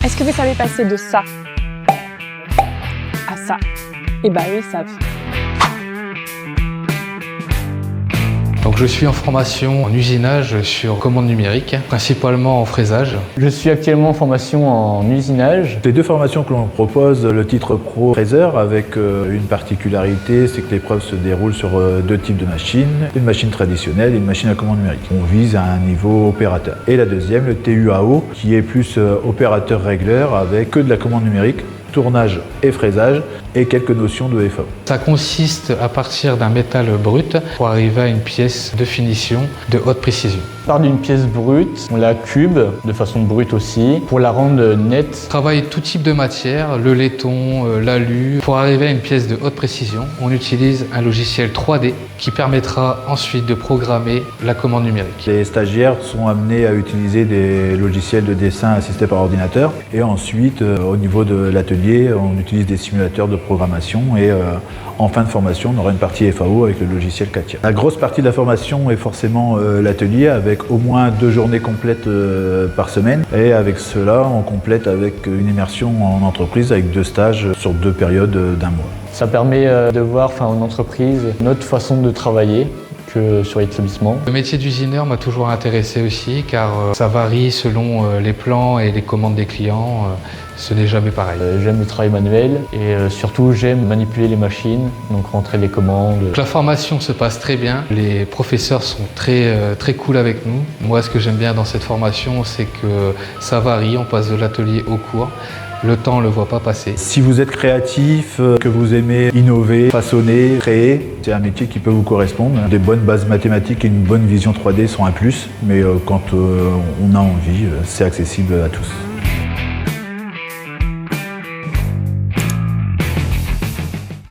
Est-ce que vous savez passer de ça à ça? Eh ben, eux, ils savent. Donc je suis en formation en usinage sur commande numérique, principalement en fraisage. Je suis actuellement en formation en usinage. Les deux formations que l'on propose, le titre pro fraiseur avec une particularité, c'est que l'épreuve se déroule sur deux types de machines, une machine traditionnelle et une machine à commande numérique. On vise à un niveau opérateur. Et la deuxième, le TUAO, qui est plus opérateur régleur avec que de la commande numérique, tournage et fraisage et quelques notions de FAO. Ça consiste à partir d'un métal brut pour arriver à une pièce de finition de haute précision. On part d'une pièce brute, on la cube de façon brute aussi, pour la rendre nette. On travaille tout type de matière, le laiton, l'alu. Pour arriver à une pièce de haute précision, on utilise un logiciel 3D qui permettra ensuite de programmer la commande numérique. Les stagiaires sont amenés à utiliser des logiciels de dessin assistés par ordinateur et ensuite au niveau de l'atelier, on utilise des simulateurs de programmation et en fin de formation, on aura une partie FAO avec le logiciel CATIA. La grosse partie de la formation est forcément l'atelier avec au moins 2 journées complètes par semaine et avec cela, on complète avec une immersion en entreprise avec 2 stages sur 2 périodes d'1 mois. Ça permet de voir en entreprise notre façon de travailler que sur l'établissement. Le métier d'usineur m'a toujours intéressé aussi car ça varie selon les plans et les commandes des clients. Ce n'est jamais pareil. J'aime le travail manuel et surtout j'aime manipuler les machines, donc rentrer les commandes. La formation se passe très bien, les professeurs sont très cool avec nous. Moi ce que j'aime bien dans cette formation c'est que ça varie, on passe de l'atelier au cours. Le temps on ne le voit pas passer. Si vous êtes créatif, que vous aimez innover, façonner, créer, c'est un métier qui peut vous correspondre. Des bonnes bases mathématiques et une bonne vision 3D sont un plus, mais quand on a envie, c'est accessible à tous.